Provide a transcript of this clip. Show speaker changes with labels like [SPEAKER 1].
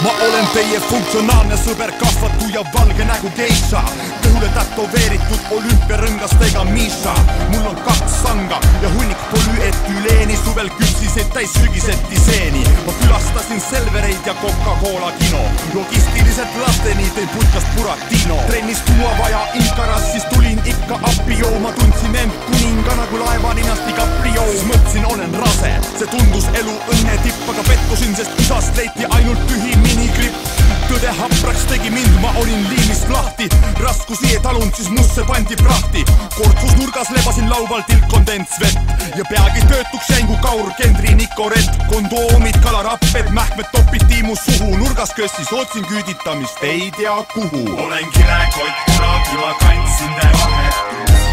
[SPEAKER 1] Ma olen teie funktsionaalne sõber, kasvatu ja valge nägu geisha, kõhule tätoveeritud olümpiarõngastega Misha. Mul on 2 sanga ja hunnik polüetüleeni, suvel küpsiseid täis sügiseti seeni. Ma külastasin Selvereid ja Coca-Cola kino, logistiliselt lasteni tein putkast Buratino. Trennis tuua vaja Inkaras, siis tulin ikka appi joo. Ma tundsin end kuninga nagu laevaninast DiCaprio. Siis mõtlesin, olen rase, see tundus elu õnne tipp, aga pettusin, sest isast leiti ainult tühi miniklipp. Tõde hapraks tegi mind, ma olin liimist lahti, raskusi ei talunud, siis musse pandi prahti. Kortsus nurgas lebasin lauval tilkkondentsvett ja peagi töötuks jäin kui Kaur Kendri Nikorett. Kondoomid, kalarapped, mähkmed topiti mu suhu, nurgas kössis otsin küüditamist, ei tea kuhu.
[SPEAKER 2] Olen kilekott, kunagi ma kandsin te vahetus.